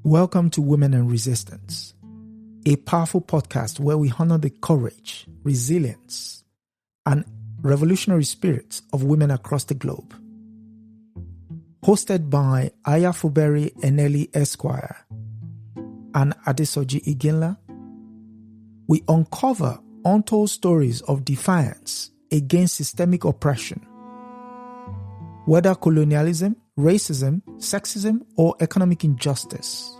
Welcome to Women and Resistance, a powerful podcast where we honor the courage, resilience, and revolutionary spirits of women across the globe. Hosted by Fubara Eneli Esquire and Adesoji Iginla, we uncover untold stories of defiance against systemic oppression, whether colonialism, racism, sexism, or economic injustice.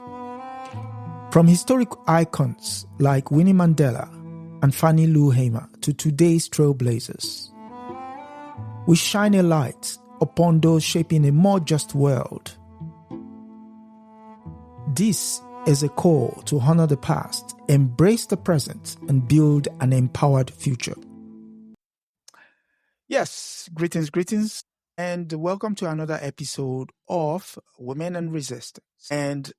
From historic icons like Winnie Mandela and Fannie Lou Hamer to today's trailblazers, we shine a light upon those shaping a more just world. This is a call to honor the past, embrace the present, and build an empowered future. Yes, greetings, and welcome to another episode of Women and Resistance. And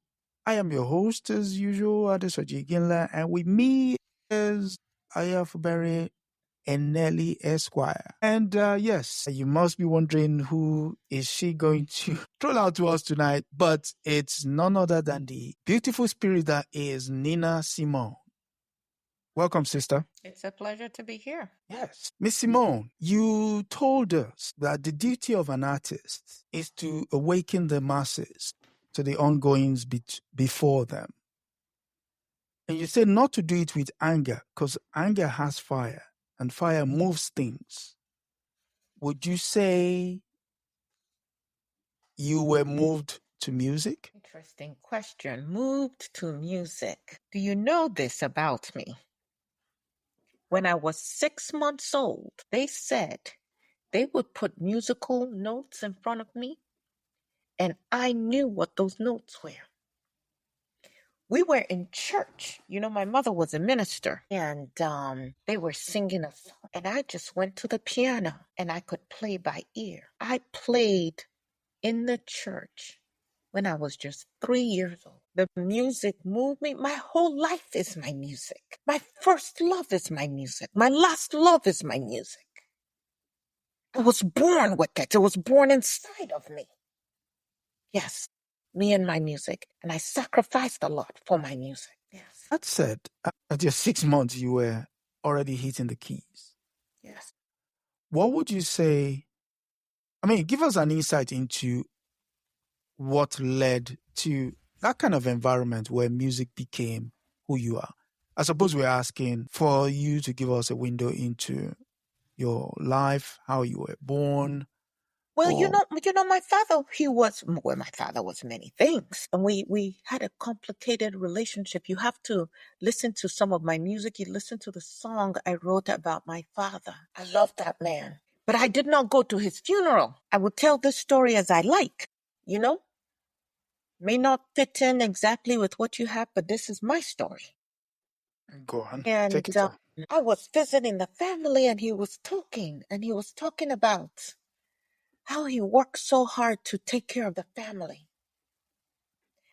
I am your host, as usual, Adesoji Iginla, and with me is Fubara Eneli Esquire. And yes, you must be wondering who is she going to throw out to us tonight, but it's none other than the beautiful spirit that is Nina Simone. Welcome, sister. It's a pleasure to be here. Yes. Miss Simone, you told us that the duty of an artist is to awaken the masses to the ongoings before them. And you said not to do it with anger, because anger has fire, and fire moves things. Would you say you were moved to music? Interesting question. Moved to music. Do you know this about me? When I was 6 months old, they said they would put musical notes in front of me, and I knew what those notes were. We were in church. You know, my mother was a minister, and they were singing a song, and I just went to the piano, and I could play by ear. I played in the church when I was just 3 years old. The music moved me. My whole life is my music. My first love is my music. My last love is my music. I was born with it. It was born inside of me. Yes, me and my music. And I sacrificed a lot for my music. Yes. That said, at your 6 months, you were already hitting the keys. Yes. What would you say? I mean, give us an insight into what led to that kind of environment where music became who you are. I suppose we're asking for you to give us a window into your life, how you were born. Well, you know, my father was many things. And we had a complicated relationship. You have to listen to some of my music. You listen to the song I wrote about my father. I love that man. But I did not go to his funeral. I would tell this story as I like, you know? May not fit in exactly with what you have, but this is my story. Go on. And Take it on. I was visiting the family, and he was talking about how he worked so hard to take care of the family.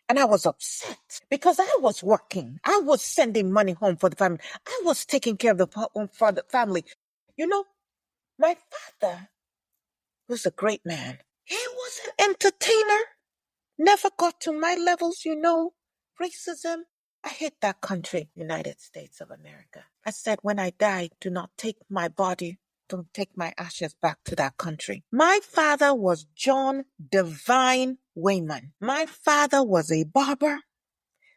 And I was upset because I was working. I was sending money home for the family. I was taking care of for the family. You know, my father was a great man. He was an entertainer. Never got to my levels, you know. Racism. I hate that country, United States of America. I said, when I die, do not take my body. Don't take my ashes back to that country. My father was John Divine Wayman. My father was a barber.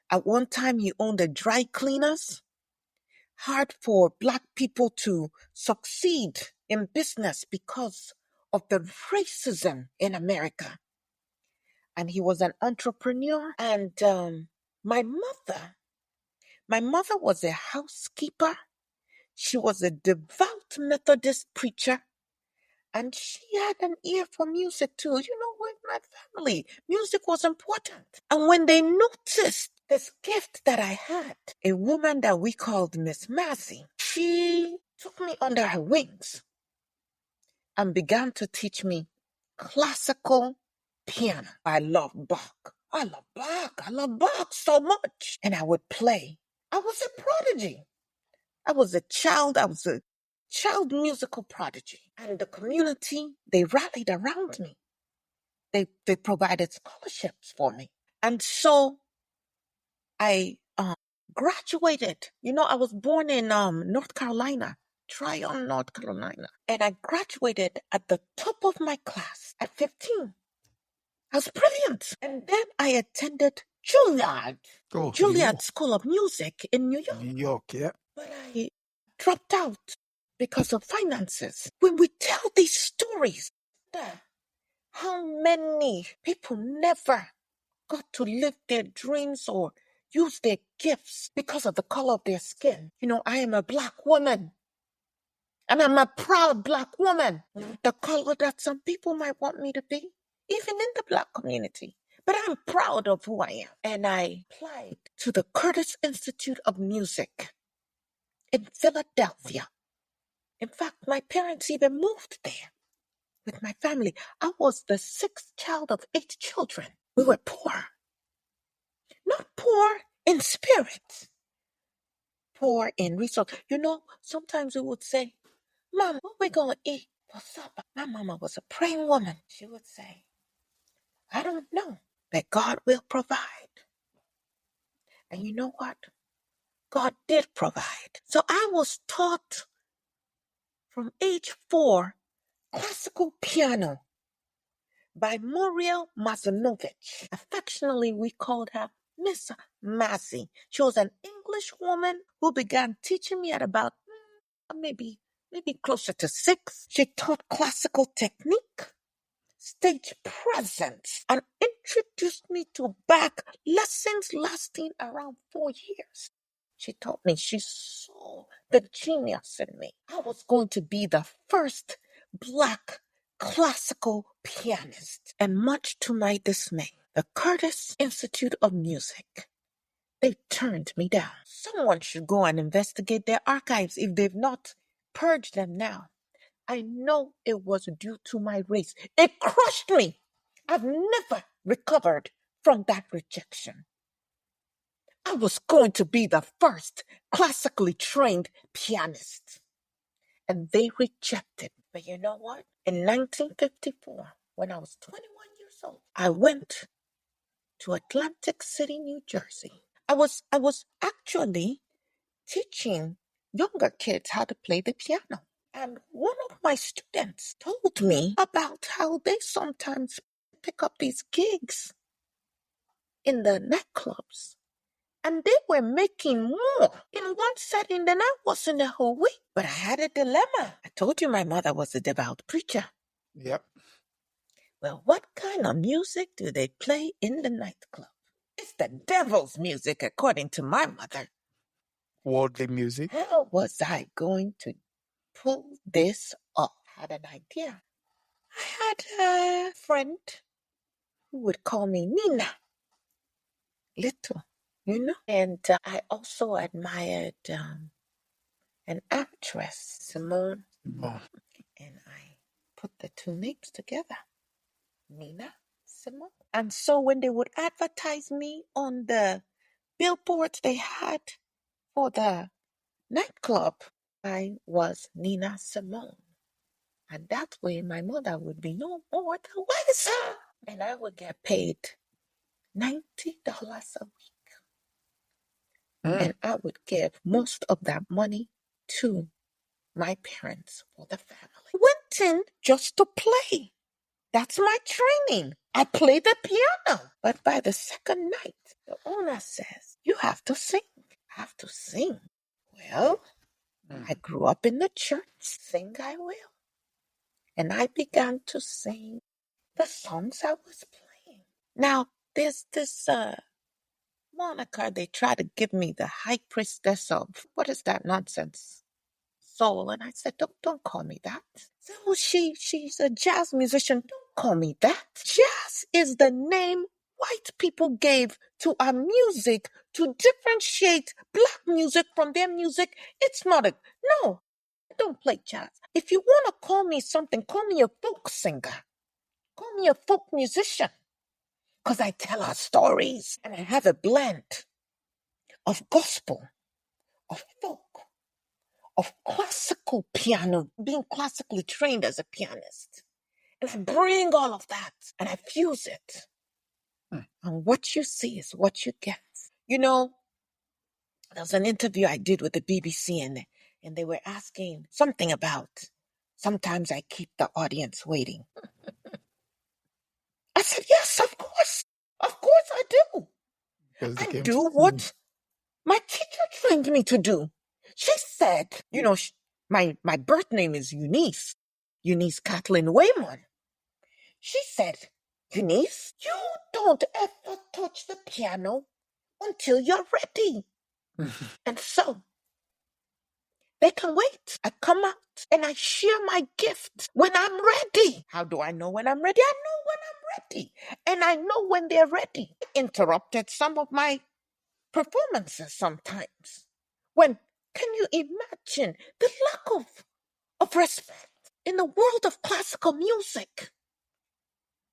At one time, he owned a dry cleaners. Hard for Black people to succeed in business because of the racism in America. And he was an entrepreneur. And my mother was a housekeeper. She was a devout Methodist preacher. And she had an ear for music too. You know, with my family, music was important. And when they noticed this gift that I had, a woman that we called Miss Massey, she took me under her wings and began to teach me classical piano. I love Bach. I love Bach so much. And I would play. I was a prodigy. I was a child musical prodigy. And the community, they rallied around me. They provided scholarships for me. And so I graduated. I was born in North Carolina, Tryon, North Carolina. And I graduated at the top of my class at 15. I was brilliant. And then I attended Juilliard. Juilliard School of Music in New York. New York, yeah. But I dropped out because of finances. When we tell these stories, how many people never got to live their dreams or use their gifts because of the color of their skin. I am a Black woman. And I'm a proud Black woman. The color that some people might want me to be, even in the Black community. But I'm proud of who I am. And I applied to the Curtis Institute of Music in Philadelphia. In fact, my parents even moved there with my family. I was the 6th child of 8 children. We were poor. Not poor in spirit, poor in resource. Sometimes we would say, Mom, what we going to eat for supper? My mama was a praying woman. She would say, I don't know, but God will provide. And you know what? God did provide. So I was taught from age 4 classical piano by Muriel Mazanovich. Affectionately, we called her Miss Mazzy. She was an English woman who began teaching me at about maybe closer to 6. She taught classical technique, stage presence, and introduced me to Bach lessons lasting around 4 years. She taught me, she saw the genius in me. I was going to be the first Black classical pianist. And much to my dismay, the Curtis Institute of Music, they turned me down. Someone should go and investigate their archives if they've not purged them now. I know it was due to my race. It crushed me. I've never recovered from that rejection. I was going to be the first classically trained pianist. And they rejected me. But you know what? In 1954, when I was 21 years old, I went to Atlantic City, New Jersey. I was actually teaching younger kids how to play the piano. And one of my students told me about how they sometimes pick up these gigs in the nightclubs. And they were making more in one setting than I was in the whole week. But I had a dilemma. I told you my mother was a devout preacher. Yep. Well, what kind of music do they play in the nightclub? It's the devil's music, according to my mother. Worldly music. How was I going to pull this off? I had an idea. I had a friend who would call me Nina. Little, And I also admired an actress, Simone. Oh. And I put the two names together, Nina Simone. And so when they would advertise me on the billboards they had for the nightclub, I was Nina Simone. And that way my mother would be no more the wiser. And I would get paid $90 a week. And I would give most of that money to my parents for the family. I went in just to play. That's my training. I play the piano. But by the second night, the owner says, you have to sing. I have to sing. Well, I grew up in the church. Sing I will. And I began to sing the songs I was playing. Now, there's this moniker they try to give me, the high priestess of, what is that nonsense? Soul. And I said, don't call me that. So she's a jazz musician. Don't call me that. Jazz is the name white people gave to our music to differentiate Black music from their music. It's not no, I don't play jazz. If you want to call me something, call me a folk singer. Call me a folk musician. Because I tell our stories and I have a blend of gospel, of folk, of classical piano, being classically trained as a pianist. And I bring all of that and I fuse it. And what you see is what you get. There's an interview I did with the BBC, and they were asking something about, sometimes I keep the audience waiting. I said, yes, of course. Of course I do. I do what my teacher trained me to do. She said, my birth name is Eunice Kathleen Waymon. She said, Eunice, you don't ever touch the piano until you're ready. And so they can wait. I come out and I share my gift when I'm ready. How do I know when I'm ready? I know when I'm ready. And I know when they're ready. I interrupted some of my performances sometimes. Can you imagine the lack of respect in the world of classical music?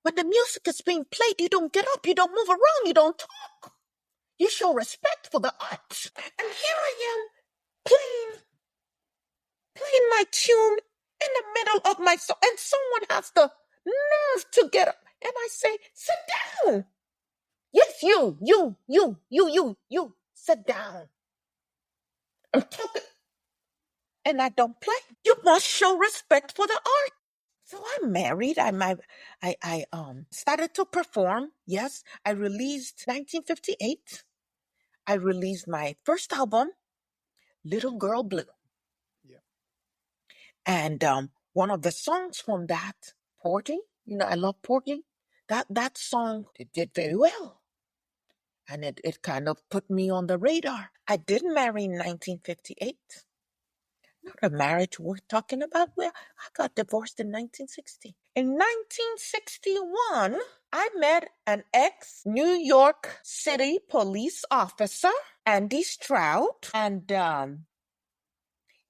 When the music is being played, you don't get up, you don't move around, you don't talk. You show respect for the art. And here I am playing my tune in the middle of my song, and someone has the nerve to get up. And I say, sit down. Yes, you, sit down. I'm talking. And I don't play. You must show respect for the art. So I'm married. I started to perform. Yes, I released 1958. I released my first album, Little Girl Blue. Yeah. And one of the songs from that, Porgy, I love Porgy. That song, it did very well. And it kind of put me on the radar. I did marry in 1958. Not a marriage worth talking about. Well, I got divorced in 1960. In 1961, I met an ex-New York City police officer, Andy Stroud, and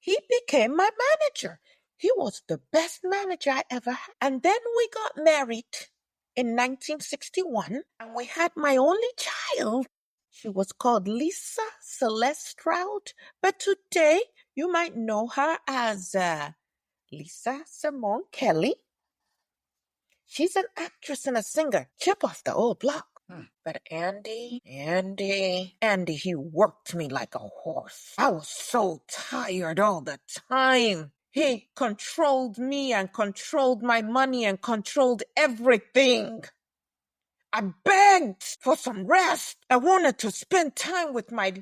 he became my manager. He was the best manager I ever had. And then we got married in 1961, and we had my only child. She was called Lisa Celeste Stroud, but today you might know her as Nina Simone Kelly. She's an actress and a singer, chip off the old block. But Andy, he worked me like a horse. I was so tired all the time. He controlled me and controlled my money and controlled everything. I begged for some rest. I wanted to spend time with my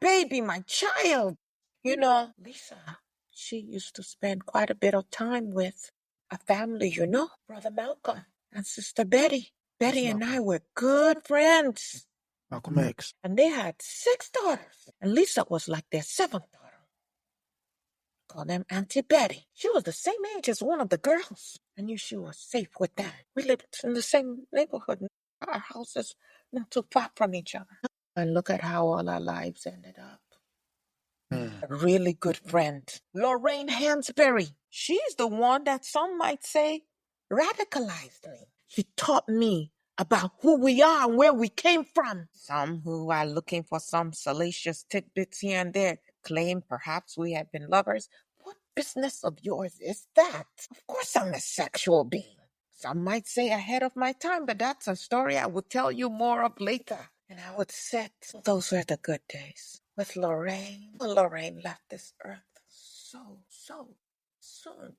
baby, my child. Lisa, she used to spend quite a bit of time with a family, Brother Malcolm and Sister Betty. Betty and I were good friends. Malcolm X. And they had 6 daughters. And Lisa was like their 7th daughter. Call them Auntie Betty. She was the same age as one of the girls. I knew she was safe with that. We lived in the same neighborhood. Our houses not too far from each other. And look at how all our lives ended up. A really good friend, Lorraine Hansberry. She's the one that some might say radicalized me. She taught me about who we are and where we came from. Some who are looking for some salacious tidbits here and there claim perhaps we have been lovers. What business of yours is that? Of course I'm a sexual being. Some might say ahead of my time, but that's a story I will tell you more of later. And I would sit. Those were the good days with Lorraine. Well, Lorraine left this earth so soon,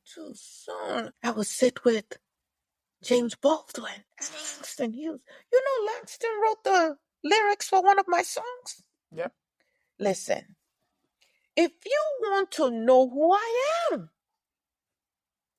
too soon. I would sit with James Baldwin and Langston Hughes. Langston wrote the lyrics for one of my songs. Yep. Listen, if you want to know who I am,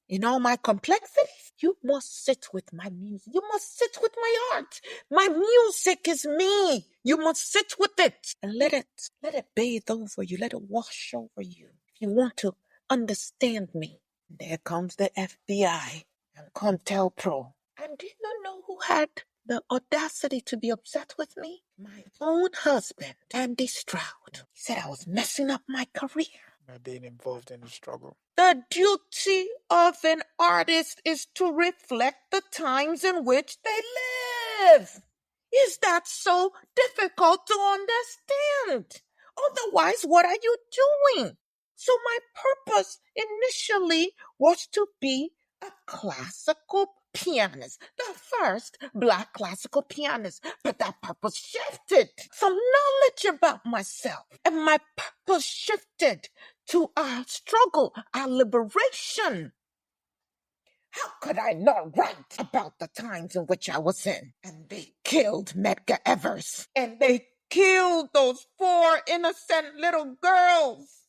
in all my complexities, you must sit with my music. You must sit with my art. My music is me. You must sit with it and let it bathe over you. Let it wash over you. If you want to understand me, there comes the FBI and CONTELPRO. And do you know who had the audacity to be upset with me? My own husband, Andy Stroud. He said I was messing up my career. By being involved in the struggle. The duty of an artist is to reflect the times in which they live. Is that so difficult to understand? Otherwise, what are you doing? So my purpose initially was to be a classical pianist, the first Black classical pianist. But that purpose shifted. Some knowledge about myself, and my purpose shifted to our struggle, our liberation. How could I not write about the times in which I was in? And they killed Medgar Evers. And they killed those 4 innocent little girls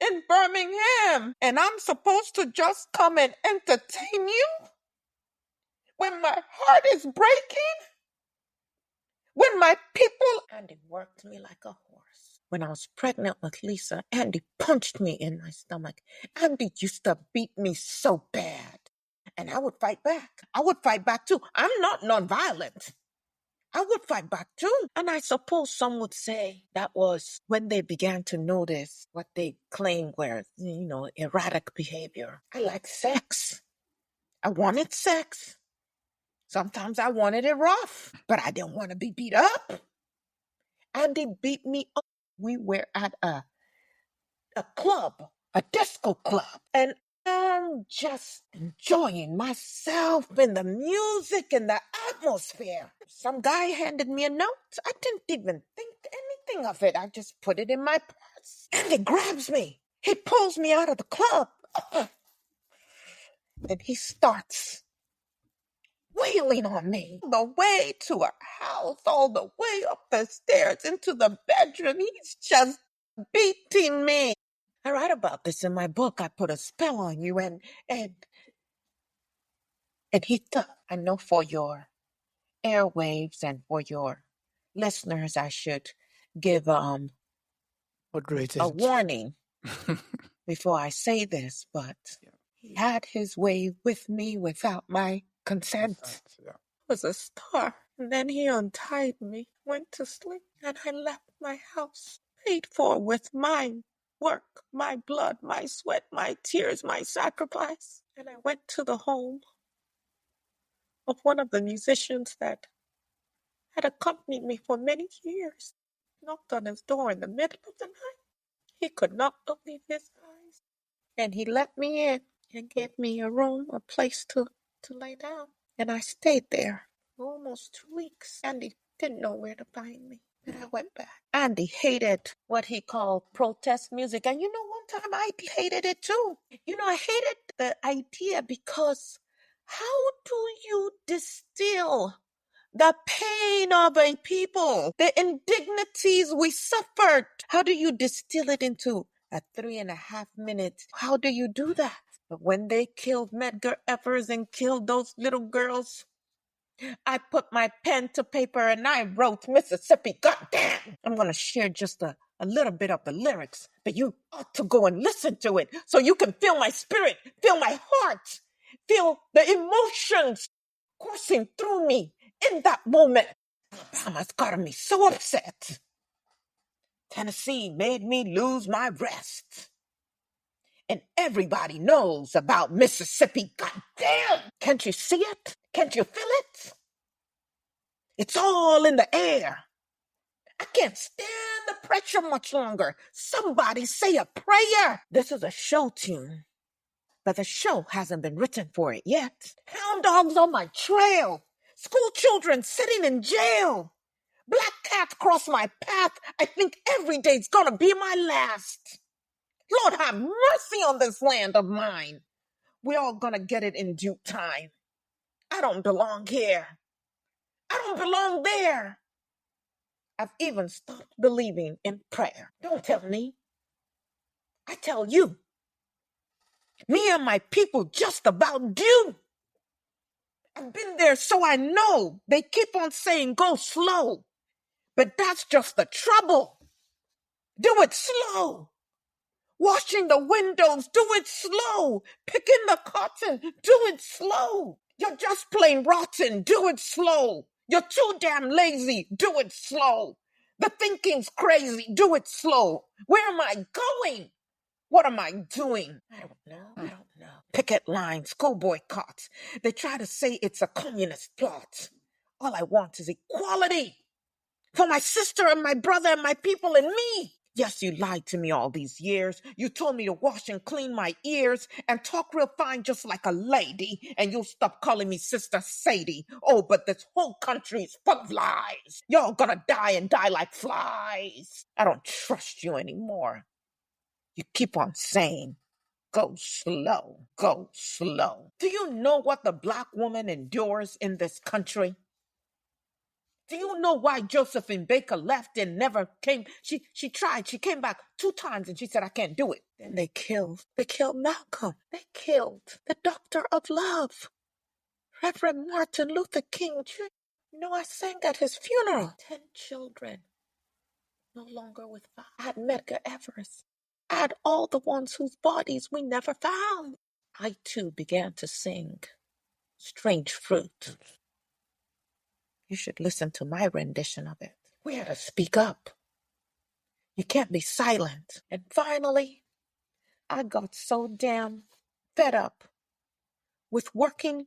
in Birmingham. And I'm supposed to just come and entertain you? When my heart is breaking? When my people... Andy worked me like a horse. When I was pregnant with Lisa, Andy punched me in my stomach. Andy used to beat me so bad. And I would fight back. I would fight back too. I'm not nonviolent. I would fight back too. And I suppose some would say that was when they began to notice what they claimed were, erratic behavior. I like sex. I wanted sex. Sometimes I wanted it rough, but I didn't want to be beat up. And they beat me up. We were at a club, a disco club, and I'm just enjoying myself in the music and the atmosphere. Some guy handed me a note. I didn't even think anything of it. I just put it in my purse. And he grabs me. He pulls me out of the club. And he starts wailing on me. All the way to our house, all the way up the stairs into the bedroom. He's just beating me. I write about this in my book. I put a spell on you, and he took. I know for your airwaves and for your listeners, I should give a warning before I say this, but he had his way with me without my consent. Yeah. It was a star. And then he untied me, went to sleep, and I left my house, paid for with my work, my blood, my sweat, my tears, my sacrifice. And I went to the home of one of the musicians that had accompanied me for many years. Knocked on his door in the middle of the night. He could not believe his eyes. And he let me in and gave me a room, a place to lay down. And I stayed there for almost 2 weeks. Andy didn't know where to find me. And I went back. Andy hated what he called protest music. And one time I hated it too. I hated the idea because how do you distill the pain of a people, the indignities we suffered? How do you distill it into a 3.5 minutes? How do you do that? But when they killed Medgar Evers and killed those little girls, I put my pen to paper and I wrote Mississippi, goddamn. I'm going to share just a little bit of the lyrics, but you ought to go and listen to it so you can feel my spirit, feel my heart, feel the emotions coursing through me in that moment. Alabama's gotten me so upset. Tennessee made me lose my rest. And everybody knows about Mississippi, goddamn. Can't you see it? Can't you feel it? It's all in the air. I can't stand the pressure much longer. Somebody say a prayer. This is a show tune, but the show hasn't been written for it yet. Hound dogs on my trail. School children sitting in jail. Black cats cross my path. I think every day's gonna be my last. Lord, have mercy on this land of mine. We're all gonna get it in due time. I don't belong here. I don't belong there. I've even stopped believing in prayer. Don't tell me. I tell you. Me and my people just about do. I've been there so I know. They keep on saying go slow. But that's just the trouble. Do it slow. Washing the windows, do it slow. Picking the cotton, do it slow. You're just plain rotten, do it slow. You're too damn lazy, do it slow. The thinking's crazy, do it slow. Where am I going? What am I doing? I don't know. Picket lines, school boycotts. They try to say it's a communist plot. All I want is equality. For my sister and my brother and my people and me. Yes, you lied to me all these years. You told me to wash and clean my ears and talk real fine just like a lady, and you'll stop calling me Sister Sadie. Oh, but this whole country's full of lies. Y'all gonna die and die like flies. I don't trust you anymore. You keep on saying, go slow, go slow. Do you know what the Black woman endures in this country? Do you know why Josephine Baker left and never came? She tried. She came back 2 times and she said, I can't do it. Then they killed Malcolm. They killed the doctor of love, Reverend Martin Luther King Jr. You know, I sang at his funeral. 10 children, no longer with father. I had Medgar Evers. I had all the ones whose bodies we never found. I too began to sing Strange Fruit. You should listen to my rendition of it. We had to speak up. You can't be silent. And finally, I got so damn fed up with working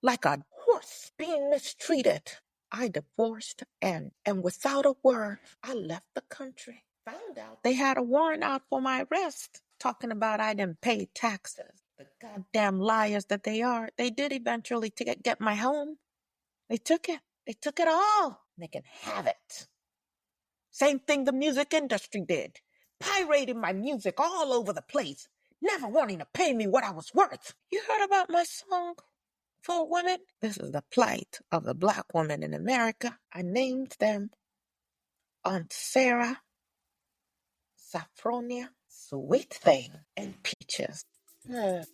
like a horse, being mistreated. I divorced and without a word, I left the country. Found out they had a warrant out for my arrest, talking about I didn't pay taxes. The goddamn liars that they are. They did eventually get my home. They took it. They took it all. They can have it. Same thing the music industry did. Pirating my music all over the place, never wanting to pay me what I was worth. You heard about my song, For Women? This is the plight of the Black woman in America. I named them Aunt Sarah, Saffronia, Sweet Thing, and Peaches. I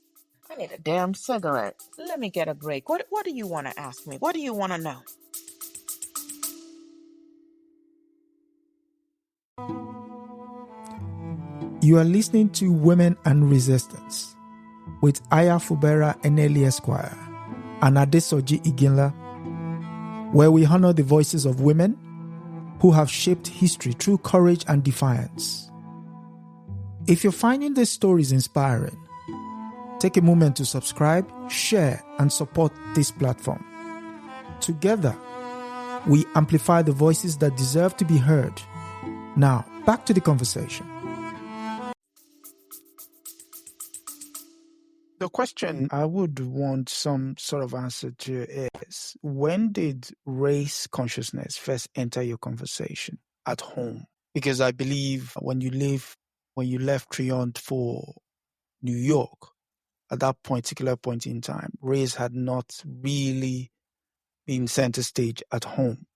need a damn cigarette. Let me get a break. What do you want to ask me? What do you want to know? You are listening to Women and Resistance with Aya Fubara Eneli Esquire and Adesoji Iginla, where we honor the voices of women who have shaped history through courage and defiance. If you're finding these stories inspiring, take a moment to subscribe, share, and support this platform. Together, we amplify the voices that deserve to be heard. Now, back to the conversation. The question I would want some sort of answer to is, when did race consciousness first enter your conversation at home? Because I believe when you left Triumph for New York, at that particular point in time, race had not really been center stage at home.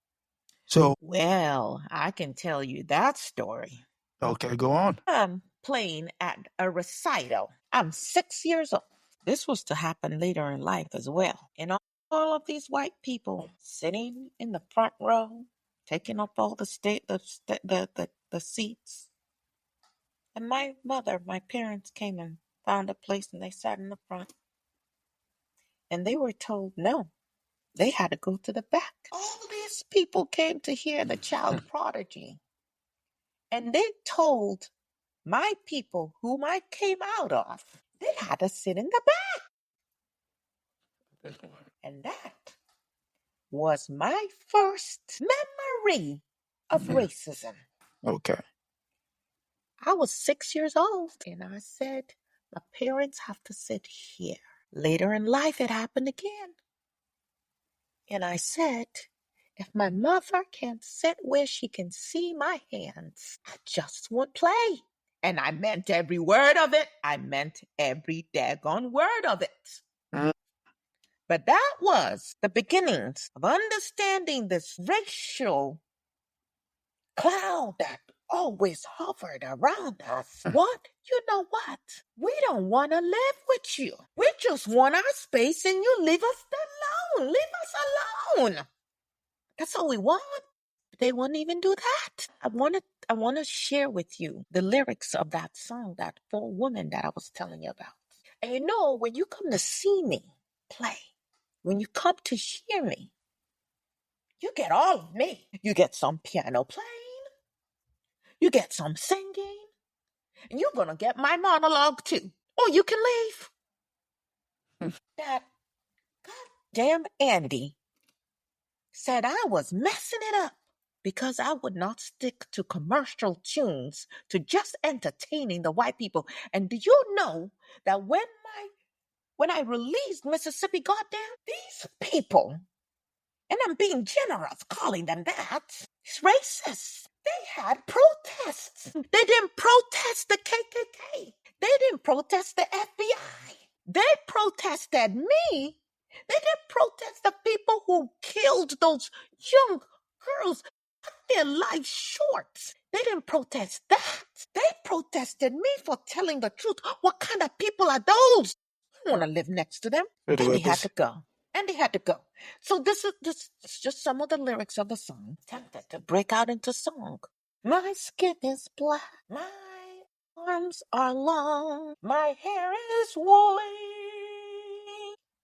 So, Well, I can tell you that story. okay, go on. I'm playing at a recital. I'm 6 years old. This was to happen later in life as well. And all of these white people sitting in the front row, taking up all the seats. And my parents came and found a place and they sat in the front. And they were told no, they had to go to the back. All these people came to hear the child prodigy. And they told my people whom I came out of, they had to sit in the back. And that was my first memory of racism. Okay. I was 6 years old and I said, my parents have to sit here. Later in life, it happened again. And I said, if my mother can't sit where she can see my hands, I just won't play. And I meant every word of it. I meant every daggone word of it. But that was the beginnings of understanding this racial cloud that always hovered around us. What? You know what? We don't want to live with you. We just want our space and you leave us alone. Leave us alone. That's all we want. They wouldn't even do that. I want to share with you the lyrics of that song, that For Woman that I was telling you about. And you know, when you come to see me play, when you come to hear me, you get all of me. You get some piano playing, you get some singing, and you're going to get my monologue too. Or you can leave. That goddamn Andy said I was messing it up. because I would not stick to commercial tunes, to just entertaining the white people. And do you know that when I released Mississippi Goddamn, these people, and I'm being generous calling them that, it's racist. They had protests. They didn't protest the KKK. They didn't protest the FBI. They protested me. They didn't protest the people who killed those young girls, cut their lives short. They didn't protest that. They protested me for telling the truth. What kind of people are those? I want to live next to them. And they had to go. And they had to go. So this is just some of the lyrics of the song. Tempted to break out into song. My skin is black. My arms are long. My hair is woolly.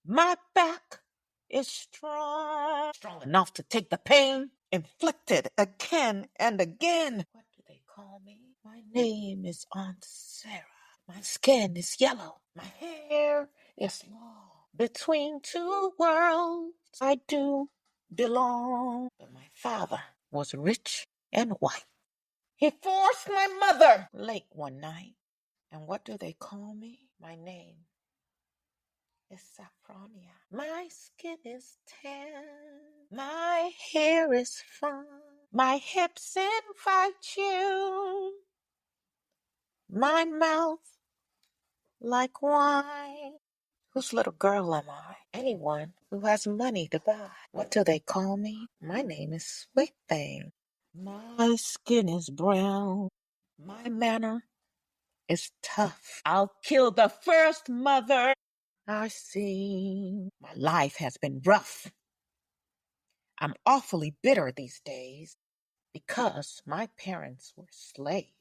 My back is strong. Strong enough to take the pain inflicted again and again. What do they call me? My name is Aunt Sarah. My skin is yellow. My hair is long. Between two worlds, I do belong. But my father was rich and white. He forced my mother late one night. And what do they call me? My name is Saffronia. My skin is tan. My hair is fine. My hips invite you. My mouth like wine. Whose little girl am I? Anyone who has money to buy. What do they call me? My name is Sweet Thing. My skin is brown. My manner is tough. I'll kill the first mother I see. My life has been rough. I'm awfully bitter these days because my parents were slaves.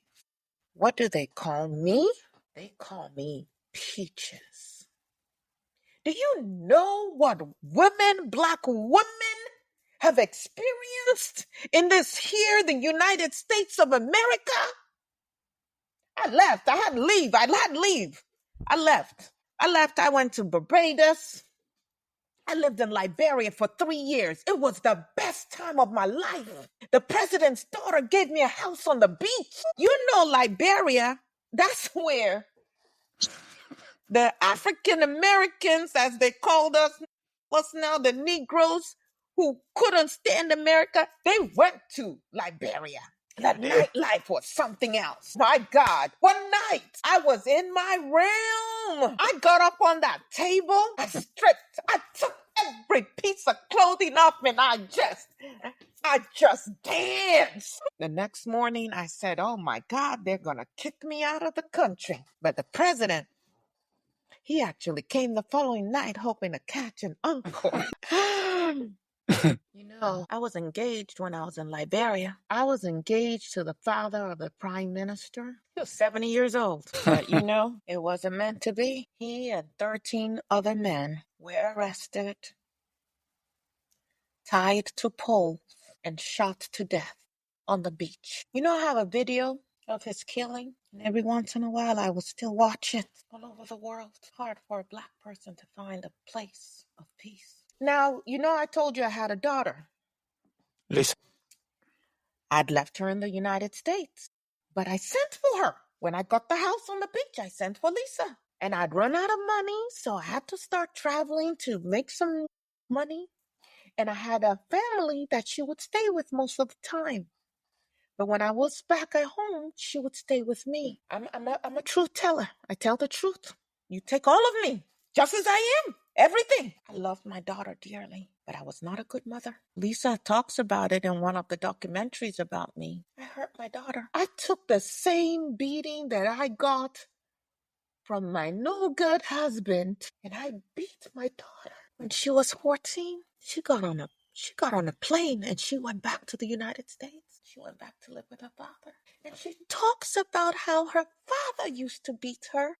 What do they call me? They call me Peaches. Do you know what women, black women, have experienced in this here, the United States of America? I left. I had to leave. I left. I went to Barbados. I lived in Liberia for 3 years. It was the best time of my life. The president's daughter gave me a house on the beach. You know, Liberia, that's where the African Americans, as they called us now, the Negroes who couldn't stand America, they went to Liberia. That nightlife was something else. My God. One night, I was in my realm. I got up on that table. I stripped. I took every piece of clothing off and I just danced. The next morning, I said, oh my God, they're going to kick me out of the country. But the president, he actually came the following night hoping to catch an encore. You know, I was engaged when I was in Liberia. I was engaged to the father of the prime minister. He was 70 years old. But you know, it wasn't meant to be. He and 13 other men were arrested, tied to poles, and shot to death on the beach. You know, I have a video of his killing, and every once in a while I will still watch it all over the world. It's hard for a black person to find a place of peace. Now, you know, I told you I had a daughter. Listen. I'd left her in the United States, but I sent for her. When I got the house on the beach, I sent for Lisa. And I'd run out of money, so I had to start traveling to make some money. And I had a family that she would stay with most of the time. But when I was back at home, she would stay with me. I'm a truth teller. I tell the truth. You take all of me, just as I am. Everything. I loved my daughter dearly, but I was not a good mother. Lisa talks about it in one of the documentaries about me. I hurt my daughter. I took the same beating that I got from my no good husband, and I beat my daughter. When she was 14, she got on a plane and she went back to the United States. She went back to live with her father. And she talks about how her father used to beat her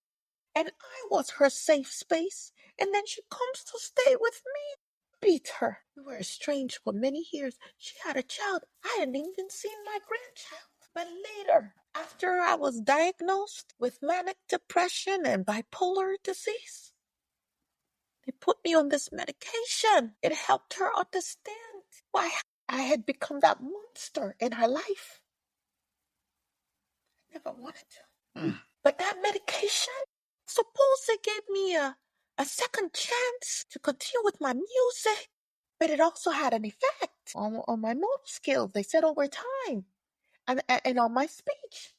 and I was her safe space. And then she comes to stay with me, beat her. We were estranged for many years. She had a child. I hadn't even seen my grandchild. But later, after I was diagnosed with manic depression and bipolar disease, they put me on this medication. It helped her understand why I had become that monster in her life. I never wanted to. But that medication, suppose it gave me a second chance to continue with my music, but it also had an effect on my motor skills. They said over time, and on my speech.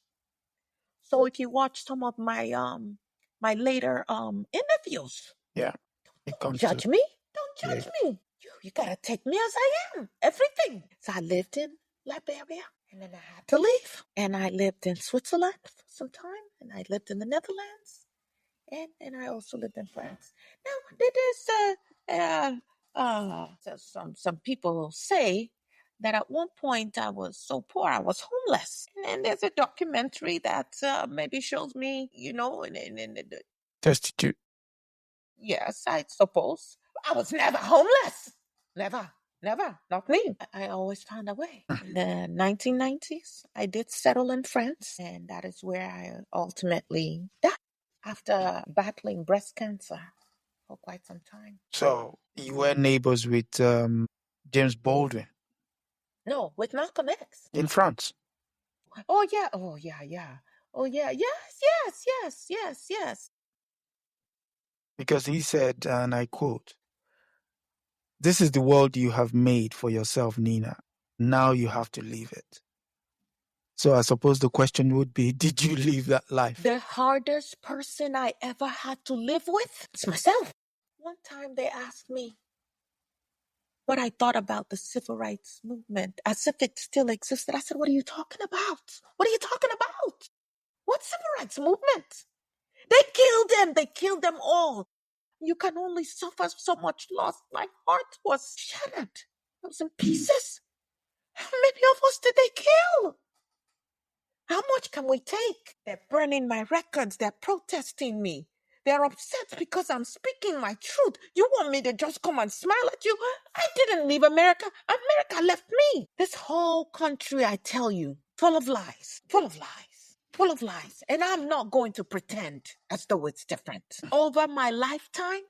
So if you watch some of my my later interviews, Yeah. don't judge me. Don't judge me. You gotta take me as I am. Everything. So I lived in Liberia, and then I had to leave. And I lived in Switzerland for some time, and I lived in the Netherlands, and I also lived in France. Now there's some people say that at one point I was so poor I was homeless. And there's a documentary that maybe shows me, in Destitute. yes, I suppose. I was never homeless. Never, not me. I always found a way. In the 1990s, I did settle in France, and that is where I ultimately died after battling breast cancer for quite some time. So you were neighbors with James Baldwin No, with Malcolm X. in France. Oh, yeah. Oh, yeah, yeah. Oh, yeah. Yes. Because he said, and I quote, "This is the world you have made for yourself, Nina. Now you have to leave it." So I suppose the question would be, did you live that life? The hardest person I ever had to live with is myself. One time they asked me what I thought about the civil rights movement, as if it still existed. I said, what are you talking about? What are you talking about? What civil rights movement? They killed them. They killed them all. You can only suffer so much loss. My heart was shattered. It was in pieces. How many of us did they kill? How much can we take? They're burning my records. They're protesting me. They're upset because I'm speaking my truth. You want me to just come and smile at you? I didn't leave America. America left me. This whole country, I tell you, full of lies, full of lies, full of lies. And I'm not going to pretend as though it's different. Over my lifetime,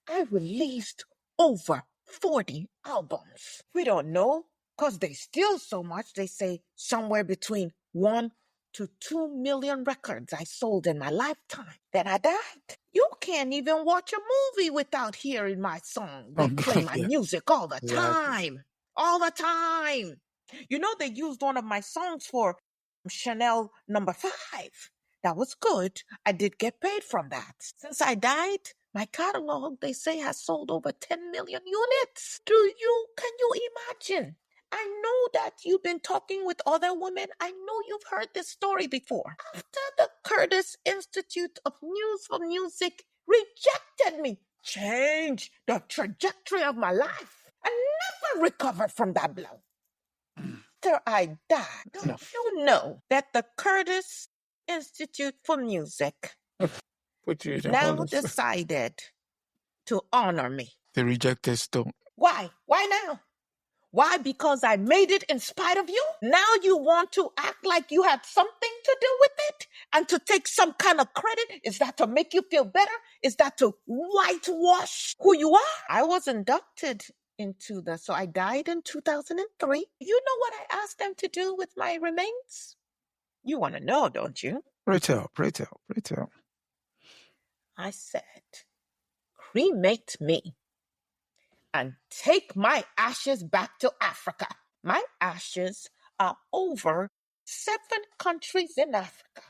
I released over 40 albums. We don't know because they steal so much. They say somewhere between 1 to 2 million records I sold in my lifetime. Then I died. You can't even watch a movie without hearing my song. They play my music all the time. All the time. You know, they used one of my songs for Chanel number 5. That was good. I did get paid from that. Since I died, my catalog, they say, has sold over 10 million units. Can you imagine? I know that you've been talking with other women. I know you've heard this story before. After the Curtis Institute of News for Music rejected me, changed the trajectory of my life, I never recovered from that blow. After I died, don't you know that the Curtis Institute for Music now decided to honor me? The rejected stone. Why? Why now? Why? Because I made it in spite of you? Now you want to act like you had something to do with it and to take some kind of credit? Is that to make you feel better? Is that to whitewash who you are? I was inducted into so I died in 2003. You know what I asked them to do with my remains? You want to know, don't you? Pray tell. I said, cremate me and take my ashes back to Africa. My ashes are over 7 countries in Africa.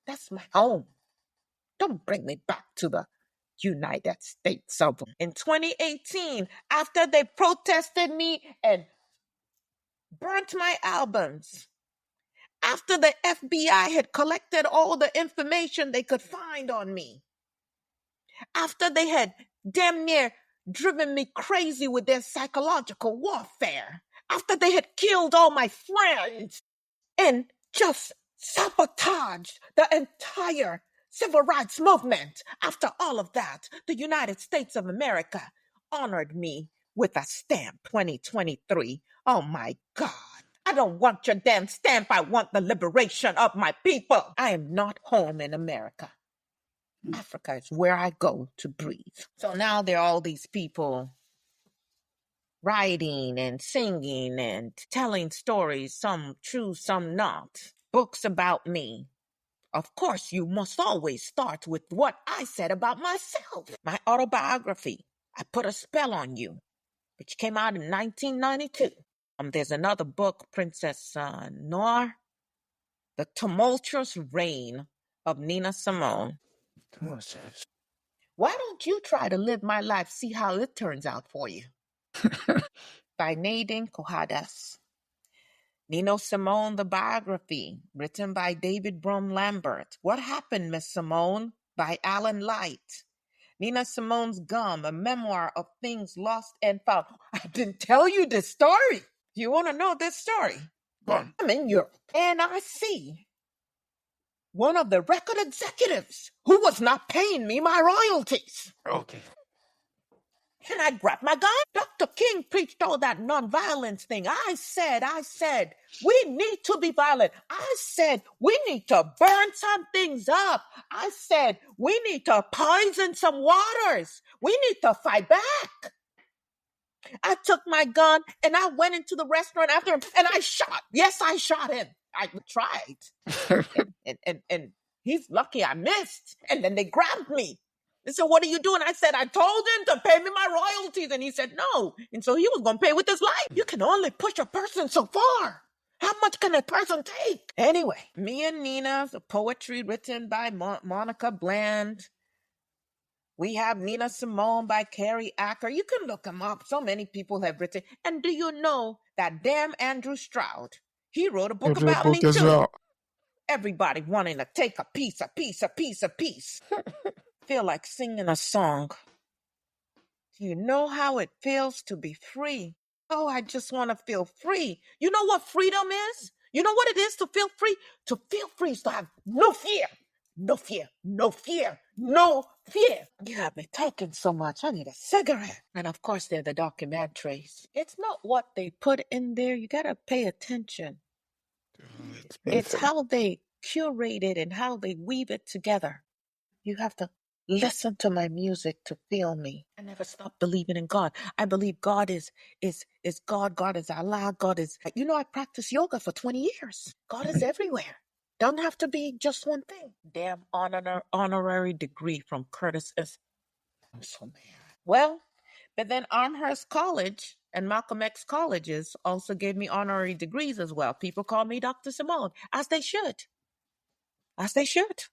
That's my home. Don't bring me back to the United States of. In 2018, after they protested me and burnt my albums, after the FBI had collected all the information they could find on me, after they had damn near driven me crazy with their psychological warfare, after they had killed all my friends and just sabotaged the entire civil rights movement, after all of that, the United States of America honored me with a stamp 2023. Oh my God. I don't want your damn stamp. I want the liberation of my people. I am not home in America. Africa is where I go to breathe. So now there are all these people writing and singing and telling stories, some true, some not. Books about me. Of course, you must always start with what I said about myself. My autobiography, I Put a Spell on You, which came out in 1992. There's another book, Princess Noir, The Tumultuous Reign of Nina Simone. Why don't you try to live my life, see how it turns out for you? By Nadine Cohadas. Nina Simone, the biography, written by David Brum Lambert. What Happened, Miss Simone? By Alan Light. Nina Simone's Gum, a memoir of things lost and found. I didn't tell you this story. You want to know this story? I'm in Europe, and I see one of the record executives who was not paying me my royalties. Okay. And I grabbed my gun. Dr. King preached all that nonviolence thing. I said, we need to be violent. I said, we need to burn some things up. I said, we need to poison some waters. We need to fight back. I took my gun and I went into the restaurant after him and I shot. Yes, I shot him. I tried. and he's lucky I missed. And then they grabbed me. They said, what are you doing? I said, I told him to pay me my royalties. And he said, no. And so he was going to pay with his life. You can only push a person so far. How much can a person take? Anyway, Me and Nina, the poetry written by Monica Bland. We have Nina Simone by Carrie Acker. You can look them up. So many people have written. And do you know that damn Andrew Stroud, he wrote a book about me too. Well. Everybody wanting to take a piece. Feel like singing a song. Do you know how it feels to be free? Oh, I just want to feel free. You know what freedom is? You know what it is to feel free? To feel free is to have no fear. No fear, no fear, no fear. You have me talking so much. I need a cigarette. And of course, they're the documentaries. It's not what they put in there. You got to pay attention. It's how they curate it and how they weave it together. You have to listen to my music to feel me. I never stopped believing in God. I believe God is God. God is Allah. God is, I practiced yoga for 20 years. God is everywhere. Don't have to be just one thing. Damn honorary degree from Curtis. I'm so mad. Well, but then Amherst College and Malcolm X colleges also gave me honorary degrees as well. People call me Dr. Simone, as they should. As they should.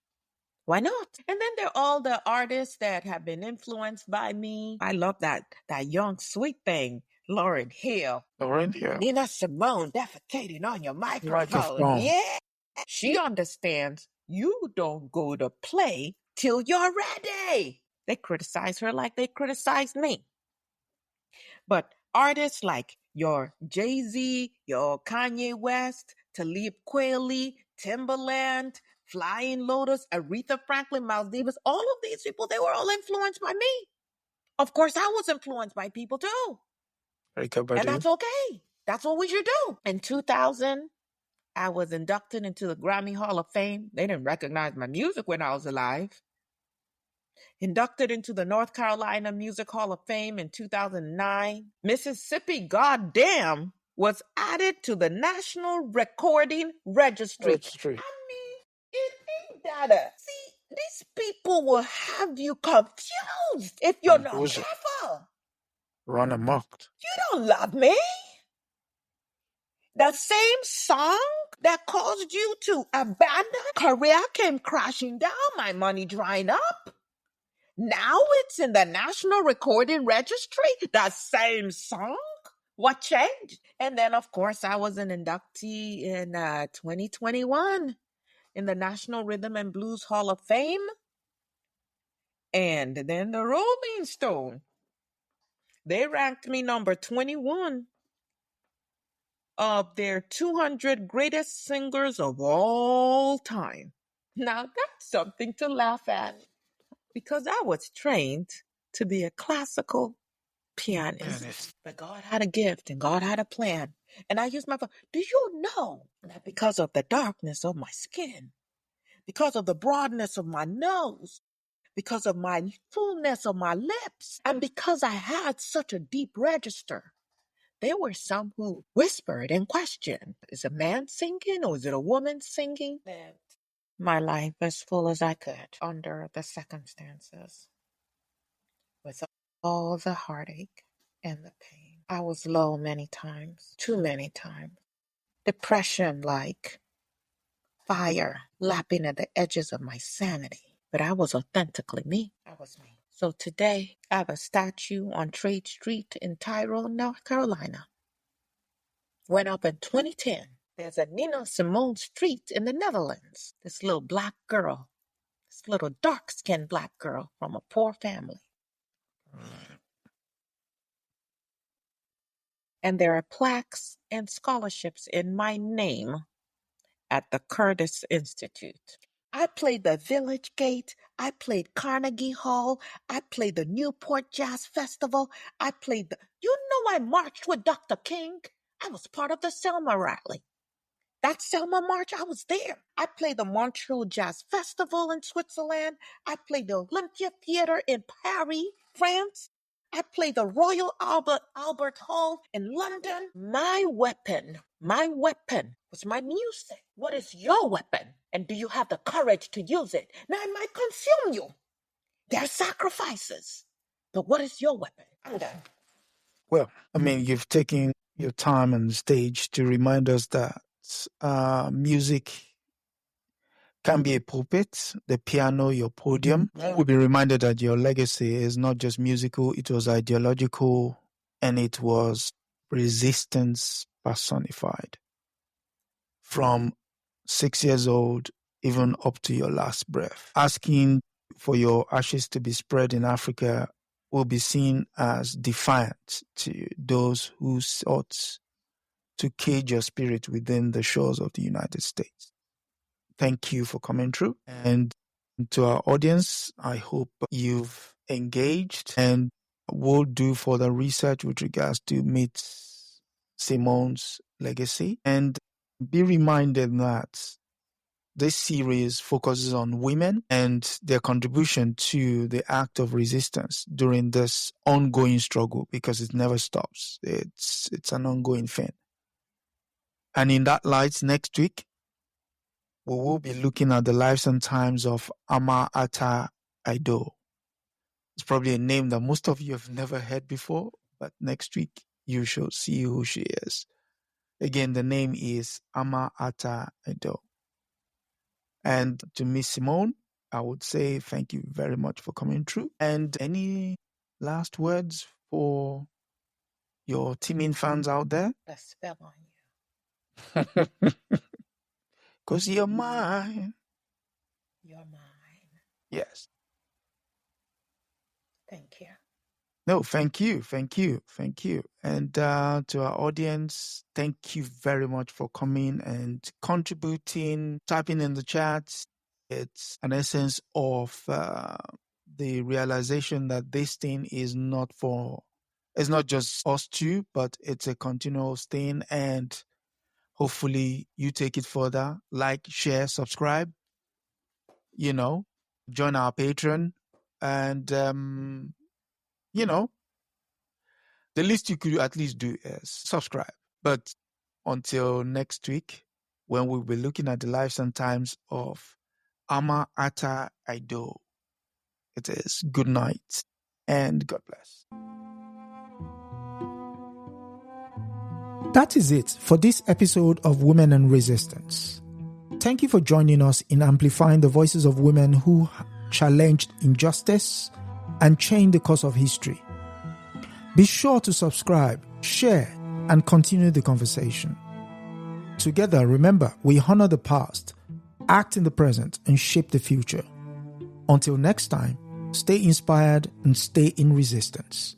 Why not? And then there are all the artists that have been influenced by me. I love that young, sweet thing, Lauryn Hill. Nina Simone defecating on your microphone. Yeah. She understands you don't go to play till you're ready. They criticize her like they criticized me. But artists like your Jay-Z, your Kanye West, Talib Kweli, Timbaland, Flying Lotus, Aretha Franklin, Miles Davis, all of these people, they were all influenced by me. Of course, I was influenced by people too. And that's okay. That's what we should do. In 2000, I was inducted into the Grammy Hall of Fame. They didn't recognize my music when I was alive. Inducted into the North Carolina Music Hall of Fame in 2009. Mississippi, goddamn, was added to the National Recording Registry. I mean, it ain't that see, these people will have you confused if you're not careful. Run amok. You don't love me. The same song that caused you to abandon career came crashing down, my money drying up. Now it's in the National Recording Registry, the same song. What changed? And then, of course, I was an inductee in 2021 in the National Rhythm and Blues Hall of Fame. And then the Rolling Stone, they ranked me number 21 of their 200 greatest singers of all time. Now, that's something to laugh at because I was trained to be a classical pianist. But God had a gift and God had a plan. And I used my phone. Do you know that because of the darkness of my skin, because of the broadness of my nose, because of my fullness of my lips, and because I had such a deep register, There were some who whispered and questioned, is a man singing or is it a woman singing? My life as full as I could under the circumstances, with all the heartache and the pain. I was low many times, too many times. Depression like fire lapping at the edges of my sanity. But I was authentically me. I was me. So today, I have a statue on Trade Street in Tyrone, North Carolina. Went up in 2010. There's a Nina Simone street in the Netherlands. This little black girl, this little dark-skinned black girl from a poor family. And there are plaques and scholarships in my name at the Curtis Institute. I played the Village Gate. I played Carnegie Hall. I played the Newport Jazz Festival. I marched with Dr. King. I was part of the Selma rally. That Selma March, I was there. I played the Montreal Jazz Festival in Switzerland. I played the Olympia Theater in Paris, France. I played the Royal Albert Hall in London. My weapon was my music. What is your weapon? And do you have the courage to use it? Now it might consume you. There are sacrifices. But what is your weapon? I'm done. Well, you've taken your time on the stage to remind us that music can be a pulpit, the piano, your podium. We'll be reminded that your legacy is not just musical, it was ideological, and it was resistance personified. From 6 years old, even up to your last breath. Asking for your ashes to be spread in Africa will be seen as defiant to those who sought to cage your spirit within the shores of the United States. Thank you for coming through. And to our audience, I hope you've engaged and will do further research with regards to Miss Simone's legacy. And be reminded that this series focuses on women and their contribution to the act of resistance during this ongoing struggle, because it never stops. It's an ongoing thing. And in that light, next week, we will be looking at the lives and times of Ama Ata Aido. It's probably a name that most of you have never heard before, but next week you shall see who she is. Again, the name is Ama Ata Aido. And to Miss Simone, I would say thank you very much for coming through. And any last words for your teaming fans out there? The spell on you. 'Cause you're mine. You're mine. Yes. Thank you. No, thank you. And to our audience, thank you very much for coming and contributing, typing in the chats. It's an essence of the realization that this thing is not just us two, but it's a continuous thing. And hopefully you take it further, like, share, subscribe, join our Patreon, and, the least you could at least do is subscribe. But until next week, when we'll be looking at the lives and times of Ama Ata Aido, it is good night and God bless. That is it for this episode of Women and Resistance. Thank you for joining us in amplifying the voices of women who challenged injustice and changed the course of history. Be sure to subscribe, share, and continue the conversation. Together, remember, we honor the past, act in the present, and shape the future. Until next time, stay inspired and stay in resistance.